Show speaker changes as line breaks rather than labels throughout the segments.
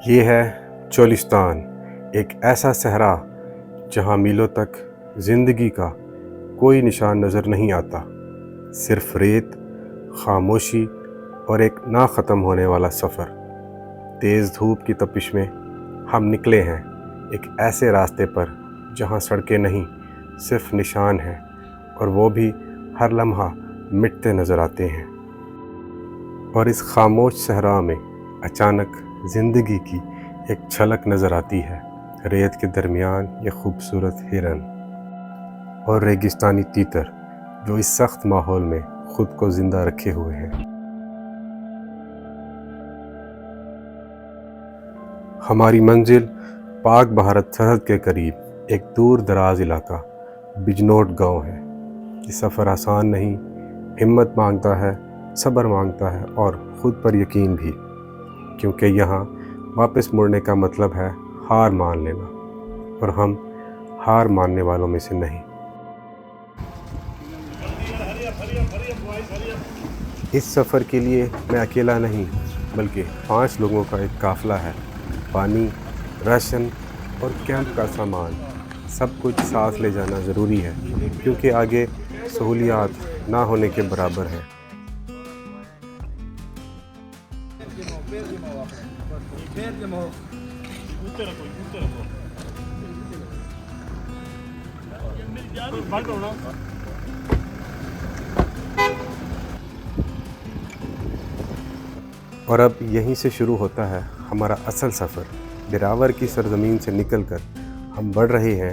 ये है चोलिस्तान, एक ऐसा सहरा जहाँ मीलों तक ज़िंदगी का कोई निशान नज़र नहीं आता। सिर्फ रेत, खामोशी और एक ना ख़त्म होने वाला सफ़र। तेज़ धूप की तपिश में हम निकले हैं एक ऐसे रास्ते पर जहाँ सड़कें नहीं, सिर्फ निशान हैं, और वो भी हर लम्हा मिटते नज़र आते हैं। और इस खामोश सहरा में अचानक ज़िंदगी की एक झलक नज़र आती है। रेत के दरमियान ये खूबसूरत हिरन और रेगिस्तानी तीतर जो इस सख्त माहौल में ख़ुद को ज़िंदा रखे हुए हैं। हमारी मंजिल पाक भारत सरहद के करीब एक दूर दराज इलाका बिजनौर गांव है। ये सफ़र आसान नहीं, हिम्मत मांगता है, सब्र मांगता है और ख़ुद पर यकीन भी, क्योंकि यहाँ वापस मुड़ने का मतलब है हार मान लेना, और हम हार मानने वालों में से नहीं। इस सफ़र के लिए मैं अकेला नहीं, बल्कि 5 लोगों का एक काफ़िला है। पानी, राशन और कैंप का सामान, सब कुछ साथ ले जाना ज़रूरी है, क्योंकि आगे सहूलियात ना होने के बराबर है। और अब यहीं से शुरू होता है हमारा असल सफ़र। बिरावर की सरज़मीन से निकलकर हम बढ़ रहे हैं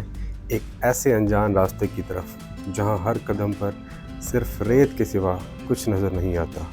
एक ऐसे अनजान रास्ते की तरफ जहां हर कदम पर सिर्फ रेत के सिवा कुछ नज़र नहीं आता।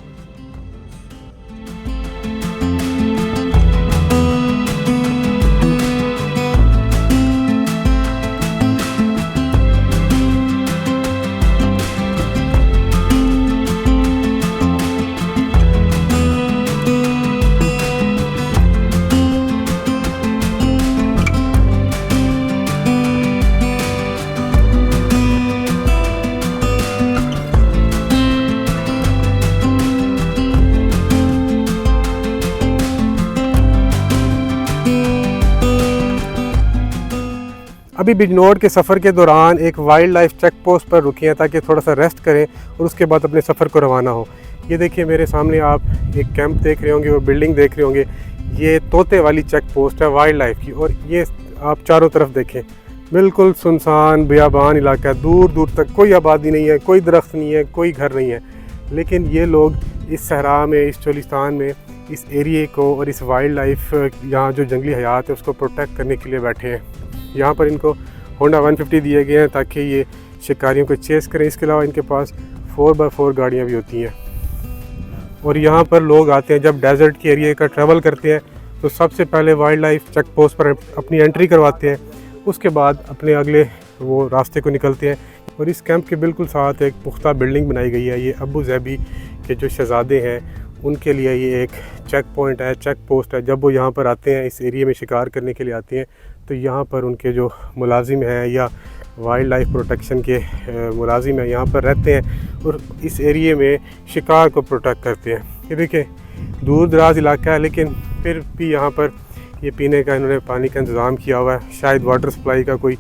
अभी बिजनौर के सफ़र के दौरान एक वाइल्ड लाइफ चेक पोस्ट पर रुके हैं ताकि थोड़ा सा रेस्ट करें और उसके बाद अपने सफ़र को रवाना हो। ये देखिए मेरे सामने आप एक कैंप देख रहे होंगे और बिल्डिंग देख रहे होंगे। ये तोते वाली चेक पोस्ट है वाइल्ड लाइफ की, और ये आप चारों तरफ देखें, बिल्कुल सुनसान बियाबान इलाका है। दूर दूर तक कोई आबादी नहीं है, कोई दरख्त नहीं है, कोई घर नहीं है, लेकिन ये लोग इस सहरा में, इस चोलिस्तान में, इस एरिए को और इस वाइल्ड लाइफ यहाँ जो जंगली हयात है उसको प्रोटेक्ट करने के लिए बैठे हैं। यहाँ पर इनको होंडा 150 दिए गए हैं ताकि ये शिकारियों को चेस करें। इसके अलावा इनके पास 4x4 गाड़ियाँ भी होती हैं। और यहाँ पर लोग आते हैं जब डेजर्ट के एरिया का ट्रैवल करते हैं तो सबसे पहले वाइल्ड लाइफ चेक पोस्ट पर अपनी एंट्री करवाते हैं, उसके बाद अपने अगले वो रास्ते को निकलते हैं। और इस कैंप के बिल्कुल साथ एक पुख्ता बिल्डिंग बनाई गई है। ये अबू ज़ैबी के जो शहज़ादे हैं उनके लिए ये एक चेक पॉइंट है, चेक पोस्ट है। जब वो यहाँ पर आते हैं, इस एरिया में शिकार करने के लिए आते हैं, तो यहाँ पर उनके जो मुलाजिम हैं या वाइल्ड लाइफ प्रोटेक्शन के मुलाजिम हैं यहाँ पर रहते हैं और इस एरिया में शिकार को प्रोटेक्ट करते हैं। ये देखिए दूर दराज इलाका है, लेकिन फिर भी यहाँ पर ये पीने का इन्होंने पानी का इंतज़ाम किया हुआ है। शायद वाटर सप्लाई का कोई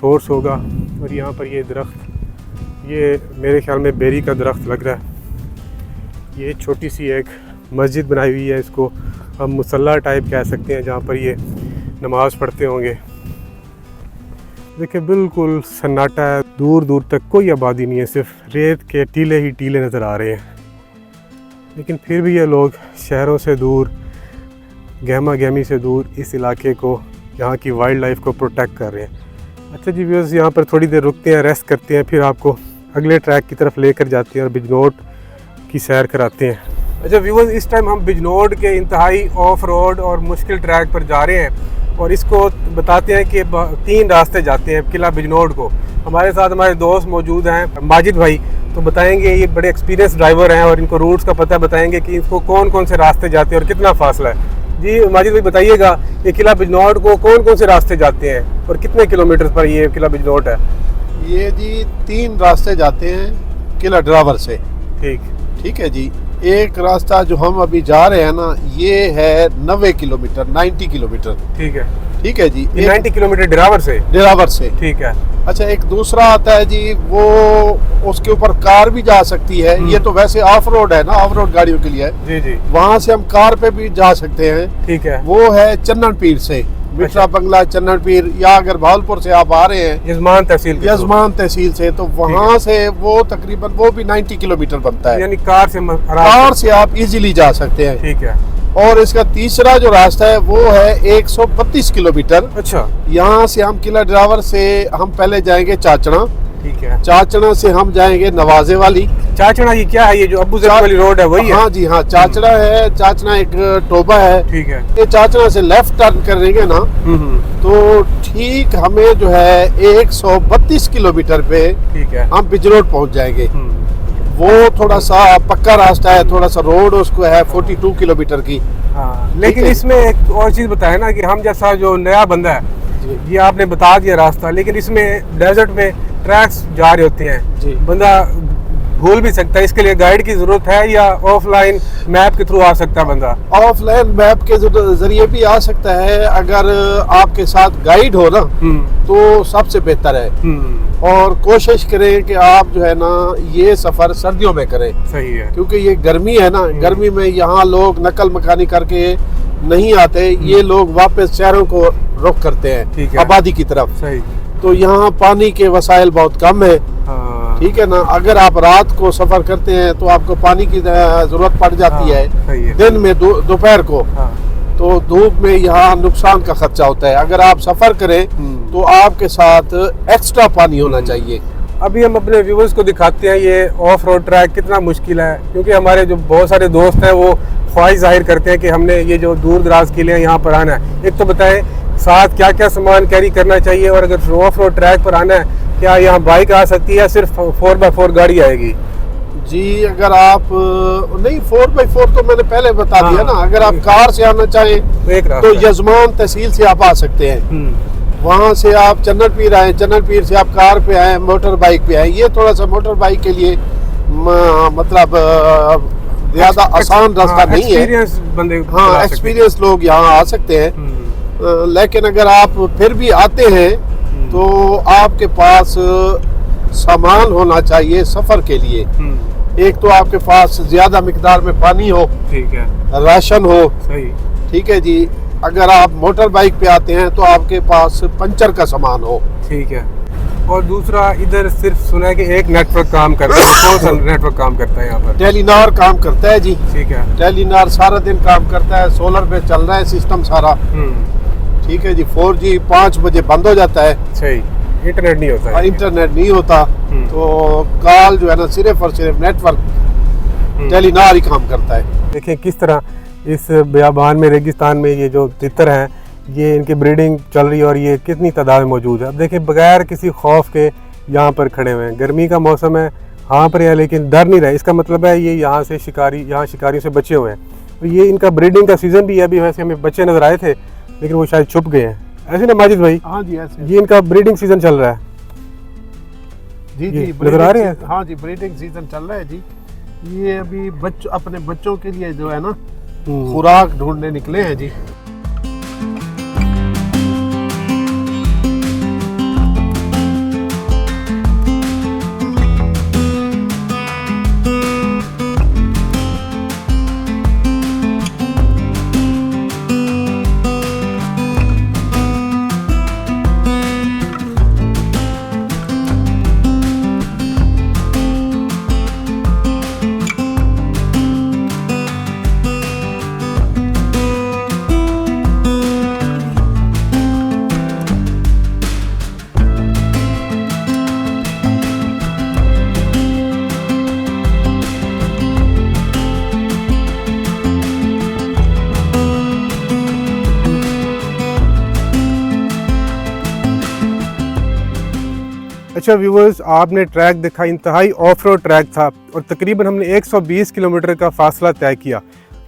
सोर्स होगा। और यहाँ पर ये दरख्त, ये मेरे ख्याल में बेरी का दरख्त लग रहा है। ये छोटी सी एक मस्जिद बनाई हुई है, इसको हम मुसल्ला टाइप कह सकते हैं, जहाँ पर ये नमाज़ पढ़ते होंगे। देखिए बिल्कुल सन्नाटा है, दूर दूर तक कोई आबादी नहीं है, सिर्फ रेत के टीले ही टीले नज़र आ रहे हैं। लेकिन फिर भी ये लोग शहरों से दूर, गहमा गहमी से दूर इस इलाके को, यहाँ की वाइल्ड लाइफ को प्रोटेक्ट कर रहे हैं। अच्छा जी व्यूअर्स, यहाँ पर थोड़ी देर रुकते हैं, रेस्ट करते हैं, फिर आपको अगले ट्रैक की तरफ लेकर जाते हैं और बिजनौर की सैर कराते हैं। अच्छा व्यूअर्स, इस टाइम हम बिजनौर के इंतहाई ऑफ रोड और मुश्किल ट्रैक पर जा रहे हैं और इसको बताते हैं कि 3 रास्ते जाते हैं किला बिजनौर को। हमारे साथ हमारे दोस्त मौजूद हैं, माजिद भाई, तो बताएंगे, ये बड़े एक्सपीरियंस ड्राइवर हैं और इनको रूट्स का पता बताएंगे कि इसको कौन कौन से रास्ते जाते हैं और कितना फासला है। जी माजिद भाई बताइएगा, ये किला बिजनौर को कौन कौन से रास्ते जाते हैं और कितने किलोमीटर पर ये किला बिजनौर है?
ये जी 3 रास्ते जाते हैं किला ड्रावर से।
ठीक
ठीक है जी। एक रास्ता जो हम अभी जा रहे हैं ना, ये है 90 किलोमीटर, 90 किलोमीटर।
ठीक है।
ठीक है जी,
90 किलोमीटर डिरावर से। ठीक है।
अच्छा, एक दूसरा आता है जी, वो उसके ऊपर कार भी जा सकती है। ये तो वैसे ऑफ रोड है ना, ऑफ रोड गाड़ियों के लिए है।
जी जी।
वहाँ से हम कार पे भी जा सकते हैं।
ठीक है।
वो है चन्नन पीर से, मिठरा बंगला चन्नन पीर, या अगर भावलपुर से आप आ रहे हैं
यजमान तहसील
से, तो वहाँ से वो तकरीबन वो भी 90 किलोमीटर बनता है।
यानी कार से
आप इजीली जा सकते हैं।
ठीक है।
और इसका तीसरा जो रास्ता है वो है 132 किलोमीटर।
अच्छा।
यहाँ से हम किला ड्राइवर से हम पहले जाएंगे चाचना।
ठीक है।
चाचना से हम जाएंगे नवाजे वाली।
चाचना ये क्या है? ये जो अबू ज़र वाली रोड है वही है?
हाँ जी हाँ, चाचना है। चाचना एक टोबा है।
ठीक है।
ये चाचना से लेफ्ट टर्न करेंगे ना, तो ठीक हमें जो है 132 किलोमीटर पे
ठीक है
हम बिजरोड पहुँच जाएंगे। वो थोड़ा सा पक्का रास्ता है, थोड़ा सा रोड उसको है 42 किलोमीटर की।
हाँ, लेकिन इसमें एक और चीज़ बताए ना कि हम जैसा जो नया बंदा है, ये आपने बता दिया रास्ता, लेकिन इसमें डेजर्ट में ट्रैक्स जा रहे होते हैं, बंदा भूल भी सकता है। इसके लिए गाइड की जरूरत है या ऑफलाइन मैप के थ्रू आ सकता है बंदा?
ऑफलाइन मैप के जरिए भी आ सकता है। अगर आपके साथ गाइड हो ना तो सबसे बेहतर है। और कोशिश करें कि आप जो है ना ये सफर सर्दियों में करें।
सही है,
क्योंकि ये गर्मी है ना, गर्मी में यहाँ लोग नकल मकानी करके नहीं आते, ये लोग वापस शहरों को रुख करते हैं, आबादी की तरफ।
सही।
तो यहाँ पानी के वसाइल बहुत कम है। ठीक है ना, अगर आप रात को सफर करते हैं तो आपको पानी की जरूरत पड़ जाती है। दिन में दोपहर को तो धूप में यहाँ नुकसान का खर्चा होता है। अगर आप सफर करें तो आपके साथ एक्स्ट्रा पानी होना चाहिए।
अभी हम अपने व्यूवर्स को दिखाते हैं ये ऑफ रोड ट्रैक कितना मुश्किल है, क्योंकि हमारे जो बहुत सारे दोस्त हैं वो ख्वाहिश जाहिर करते हैं कि हमने ये जो दूर दराज के लिए यहाँ पर आना है। एक तो बताएं साथ क्या क्या सामान कैरी करना चाहिए, और अगर ऑफ रोड ट्रैक पर आना है क्या यहाँ बाइक आ सकती है या सिर्फ 4x4 गाड़ी आएगी?
जी, अगर आप नहीं 4x4 तो मैंने पहले बता दिया ना। अगर आप कार से आना चाहें तो यजमान तहसील से आप आ सकते हैं। वहाँ से आप चन्नन पीर आए, चन्नन पीर से आप कार पे आए, मोटर बाइक पे आए। ये थोड़ा सा मोटर बाइक के लिए मतलब ज्यादा आसान रास्ता नहीं है। हाँ, एक्सपीरियंस लोग यहाँ आ सकते हैं। लेकिन अगर आप फिर भी आते हैं तो आपके पास सामान होना चाहिए सफर के लिए। एक तो आपके पास ज्यादा मिकदार में पानी हो, ठीक है, राशन हो। सही। ठीक है जी। अगर आप मोटर बाइक पे आते हैं तो आपके पास पंचर का सामान हो। ठीक है।
और दूसरा, इधर सिर्फ सुना है कि एक नेटवर्क काम करता है। कौन सा नेटवर्क काम करता है यहाँ पर?
टेलीनॉर काम करता है जी।
ठीक है।
टेलीनॉर सारा दिन काम करता है, सोलर पे चल रहा है सिस्टम सारा। ठीक है जी। 4G 5 बजे बंद हो जाता है।
सही। इंटरनेट नहीं होता है।
इंटरनेट नहीं होता तो कॉल जो है ना सिर्फ और सिर्फ नेटवर्क टेलीनॉर ही काम करता है।
देखिए किस तरह इस बियाबान में, रेगिस्तान में ये जो तितर हैं, ये इनकी ब्रीडिंग चल रही है और ये कितनी तादाद में मौजूद है। अब देखिए बगैर किसी खौफ के यहाँ पर खड़े हुए हैं। गर्मी का मौसम है, हाँ पर है, लेकिन डर नहीं रहा। इसका मतलब है ये यहाँ शिकारियों से बचे हुए हैं। तो ये इनका ब्रीडिंग का सीज़न भी है। अभी वैसे हमें बच्चे नज़र आए थे लेकिन वो शायद छुप गए हैं, ऐसे ना माजिद भाई?
हाँ जी, ऐसे।
ये इनका ब्रीडिंग सीजन चल रहा है।
जी
नजर आ रहे हैं?
हाँ जी, ब्रीडिंग सीजन चल रहा है जी। ये अभी अपने बच्चों के लिए जो है ना खुराक ढूंढने निकले हैं जी।
अच्छा व्यूवर्स, आपने ट्रैक देखा, इंतहाई ऑफ रोड ट्रैक था और तकरीबन हमने 120 किलोमीटर का फासला तय किया।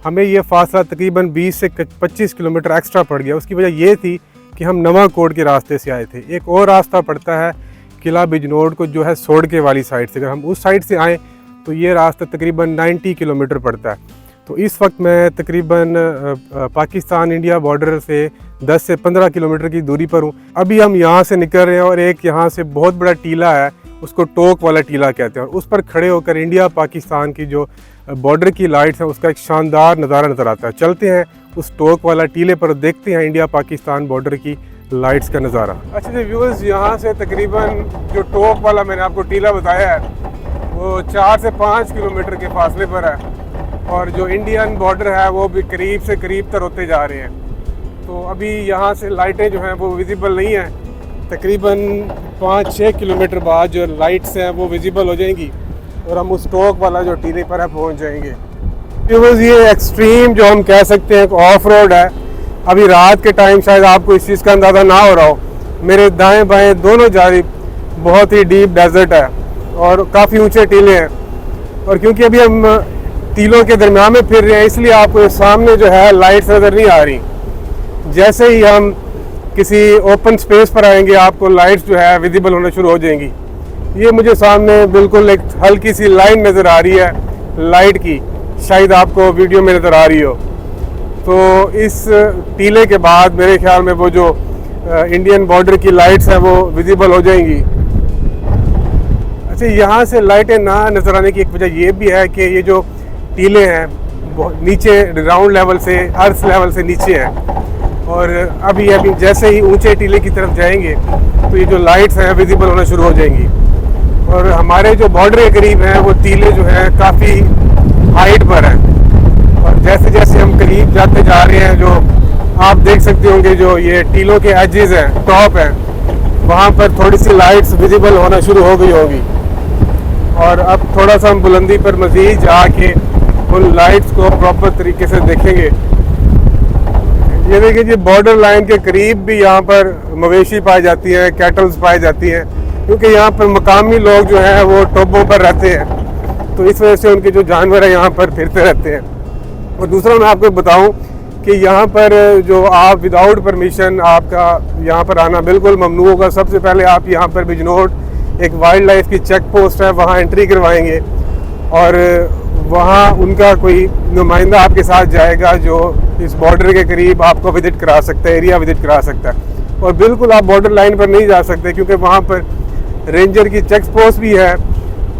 हमें ये फासला तकरीबन 20 से 25 किलोमीटर एक्स्ट्रा पड़ गया। उसकी वजह ये थी कि हम नवाकोट के रास्ते से आए थे। एक और रास्ता पड़ता है किला बिजनौर को, जो है सोडके वाली साइड से। अगर हम उस साइड से आएँ तो ये रास्ता तकरीबन 90 किलोमीटर पड़ता है। तो इस वक्त मैं तकरीबन पाकिस्तान इंडिया बॉर्डर से 10 से 15 किलोमीटर की दूरी पर हूँ। अभी हम यहाँ से निकल रहे हैं और एक यहाँ से बहुत बड़ा टीला है, उसको टोक वाला टीला कहते हैं, और उस पर खड़े होकर इंडिया पाकिस्तान की जो बॉर्डर की लाइट्स हैं उसका एक शानदार नज़ारा नज़र आता है। चलते हैं उस टोक वाला टीले पर, देखते हैं इंडिया पाकिस्तान बॉर्डर की लाइट्स का नज़ारा। अच्छा जी व्यूअर्स, यहाँ से तकरीबन जो टोक वाला मैंने आपको टीला बताया है वो 4 से 5 किलोमीटर के फासले पर है, और जो इंडियन बॉर्डर है वो भी करीब से करीब तर होते जा रहे हैं। तो अभी यहाँ से लाइटें जो हैं वो विजिबल नहीं हैं, तकरीबन 5-6 किलोमीटर बाद जो लाइट्स हैं वो विजिबल हो जाएंगी और हम उस टोक वाला जो टीले पर है पहुँच जाएंगे। ये एक्सट्रीम जो हम कह सकते हैं ऑफ रोड है। अभी रात के टाइम शायद आपको इस चीज़ का अंदाज़ा ना हो रहा हो, मेरे दाएं बाएं दोनों जानिब बहुत ही डीप डेजर्ट है और काफ़ी ऊंचे टीले हैं, और क्योंकि अभी हम टीलों के दरमियान में फिर रहे हैं इसलिए आपको सामने जो है लाइट्स नज़र नहीं आ रही। जैसे ही हम किसी ओपन स्पेस पर आएंगे आपको लाइट्स जो है विजिबल होना शुरू हो जाएंगी। ये मुझे सामने बिल्कुल एक हल्की सी लाइन नज़र आ रही है लाइट की, शायद आपको वीडियो में नज़र आ रही हो। तो इस टीले के बाद मेरे ख्याल में वो जो इंडियन बॉर्डर की लाइट्स हैं वो विजिबल हो जाएंगी। अच्छा, यहाँ से लाइटें ना नज़र आने की एक वजह ये भी है कि ये जो टीले हैं नीचे ग्राउंड लेवल से, अर्थ लेवल से नीचे हैं, और अभी जैसे ही ऊंचे टीले की तरफ जाएंगे तो ये जो लाइट्स हैं विजिबल होना शुरू हो जाएंगी। और हमारे जो बॉर्डर के करीब हैं वो टीले जो हैं काफ़ी हाइट पर हैं, और जैसे जैसे हम करीब जाते जा रहे हैं जो आप देख सकते होंगे जो ये टीलों के एजेस हैं, टॉप हैं, वहाँ पर थोड़ी सी लाइट्स विजिबल होना शुरू हो गई होगी। और अब थोड़ा सा हम बुलंदी पर मज़ीद जाके उन लाइट्स को प्रॉपर तरीके से देखेंगे। ये देखिए जी, बॉर्डर लाइन के करीब भी यहाँ पर मवेशी पाई जाती हैं, कैटल्स पाई जाती हैं, क्योंकि यहाँ पर मकामी लोग जो हैं वो टोबों पर रहते हैं, तो इस वजह से उनके जो जानवर हैं यहाँ पर फिरते रहते हैं। और दूसरा मैं आपको बताऊं कि यहाँ पर जो आप विदाउट परमिशन आपका यहाँ पर आना बिल्कुल ममनू होगा। सबसे पहले आप यहाँ पर बिजनौर एक वाइल्ड लाइफ की चेक पोस्ट है, वहाँ एंट्री करवाएंगे और वहाँ उनका कोई नुमाइंदा आपके साथ जाएगा जो इस बॉर्डर के करीब आपको विजिट करा सकता है, एरिया विजिट करा सकता है। और बिल्कुल आप बॉर्डर लाइन पर नहीं जा सकते क्योंकि वहाँ पर रेंजर की चेक पोस्ट भी है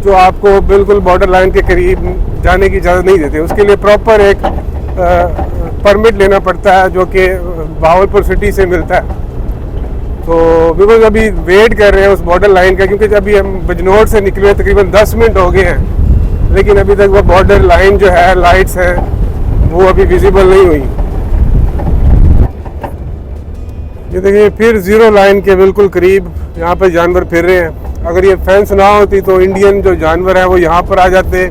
जो आपको बिल्कुल बॉर्डर लाइन के करीब जाने की इजाज़त नहीं देते। उसके लिए प्रॉपर एक परमिट लेना पड़ता है जो कि भावलपुर सिटी से मिलता है। तो बिल्कुल अभी वेट कर रहे हैं उस बॉर्डर लाइन का, क्योंकि अभी हम बिजनौर से निकले तकरीबन 10 मिनट हो गए हैं, लेकिन अभी तक वो बॉर्डर लाइन जो है लाइट्स हैं वो अभी विजिबल नहीं हुई। ये देखिए फिर ज़ीरो लाइन के बिल्कुल करीब यहाँ पर जानवर फिर रहे हैं। अगर ये फेंस ना होती तो इंडियन जो जानवर हैं वो यहाँ पर आ जाते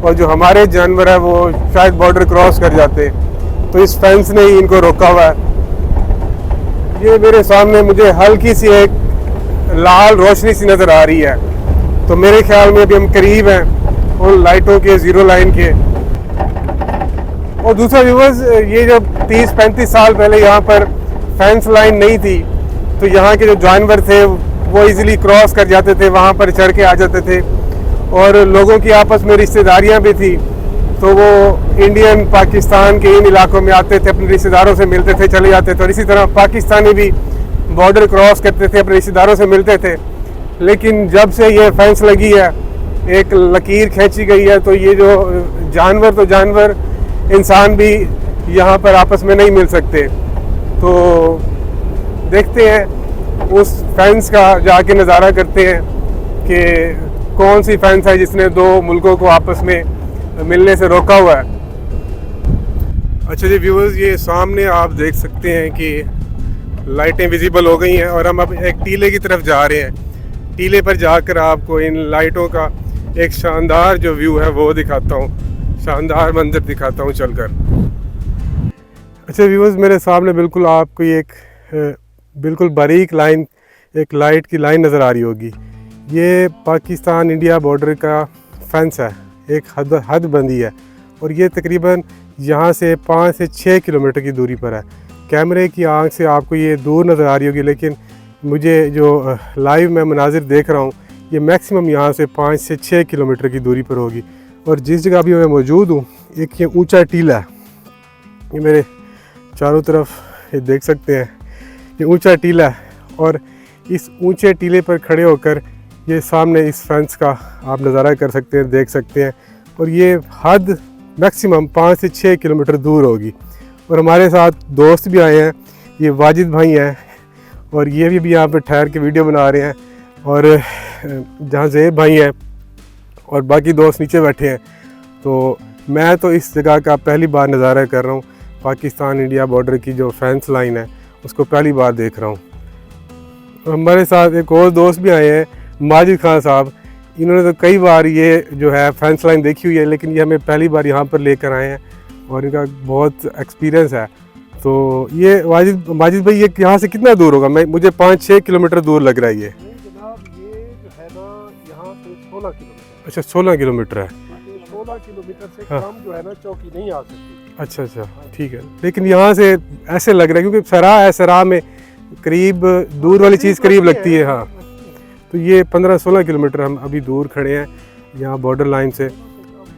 और जो हमारे जानवर हैं वो शायद बॉर्डर क्रॉस कर जाते। तो इस फेंस ने ही इनको रोका हुआ है। ये मेरे सामने मुझे हल्की सी एक लाल रोशनी सी नज़र आ रही है, तो मेरे ख्याल में अभी हम करीब हैं उन लाइटों के ज़ीरो लाइन के। और दूसरा व्यूअर्स, ये जब 30-35 साल पहले यहाँ पर फेंस लाइन नहीं थी तो यहाँ के जो जानवर थे वो इजीली क्रॉस कर जाते थे, वहाँ पर चढ़ के आ जाते थे, और लोगों की आपस में रिश्तेदारियाँ भी थी, तो वो इंडियन पाकिस्तान के इन इलाकों में आते थे, अपने रिश्तेदारों से मिलते थे, चले जाते थे। और इसी तरह पाकिस्तानी भी बॉर्डर क्रॉस करते थे, अपने रिश्तेदारों से मिलते थे। लेकिन जब से ये फेंस लगी है, एक लकीर खींची गई है, तो ये जो जानवर इंसान भी यहाँ पर आपस में नहीं मिल सकते। तो देखते हैं उस फेंस का जाके नज़ारा करते हैं कि कौन सी फेंस है जिसने दो मुल्कों को आपस में मिलने से रोका हुआ है। अच्छा जी व्यूअर्स, ये सामने आप देख सकते हैं कि लाइटें विजिबल हो गई हैं और हम अब एक टीले की तरफ जा रहे हैं। टीले पर जाकर आपको इन लाइटों का एक शानदार जो व्यू है वो दिखाता हूँ, शानदार मंजर दिखाता हूँ चलकर। अच्छा व्यूअर्स, मेरे सामने बिल्कुल आपको एक बिल्कुल बारीक लाइन, एक लाइट की लाइन नज़र आ रही होगी। ये पाकिस्तान इंडिया बॉर्डर का फेंस है, एक हद बंदी है, और ये तकरीबन यहाँ से 5 से 6 किलोमीटर की दूरी पर है। कैमरे की आंख से आपको ये दूर नज़र आ रही होगी, लेकिन मुझे जो लाइव मैं मनाजिर देख रहा हूँ ये मैक्सिमम यहाँ से 5 से 6 किलोमीटर की दूरी पर होगी। और जिस जगह अभी मैं मौजूद हूँ, एक ये ऊंचा टीला है, ये मेरे चारों तरफ ये देख सकते हैं, ये ऊंचा टीला है। और इस ऊंचे टीले पर खड़े होकर ये सामने इस फेंस का आप नज़ारा कर सकते हैं, देख सकते हैं। और ये हद मैक्सिमम 5 से 6 किलोमीटर दूर होगी। और हमारे साथ दोस्त भी आए हैं, ये वाजिद भाई हैं, और ये भी यहाँ पर ठहर के वीडियो बना रहे हैं। और जहाँ ज़ेब भाई हैं और बाकी दोस्त नीचे बैठे हैं। तो मैं तो इस जगह का पहली बार नज़ारा कर रहा हूँ। पाकिस्तान इंडिया बॉर्डर की जो फेंस लाइन है उसको पहली बार देख रहा हूँ। हमारे साथ एक और दोस्त भी आए हैं, माजिद खान साहब। इन्होंने तो कई बार ये जो है फेंस लाइन देखी हुई है, लेकिन ये हमें पहली बार यहाँ पर लेकर आए हैं और इनका बहुत एक्सपीरियंस है। तो ये माजिद भाई, ये यहाँ से कितना दूर होगा? मुझे 5-6 किलोमीटर दूर लग रहा है ये।
जनाब ये जो है ना, यहाँ से 16 किलोमीटर।
अच्छा, 16 किलोमीटर है।
16 किलोमीटर से
हाँ।
कम जो है ना चौकी नहीं आ सकती।
अच्छा, ठीक है। लेकिन यहाँ से ऐसे लग रहा है, क्योंकि सराह है, सराह में करीब दूर वाली चीज़ करीब लगती है। हाँ, तो ये 15-16 किलोमीटर हम अभी दूर खड़े हैं यहाँ बॉर्डर लाइन से।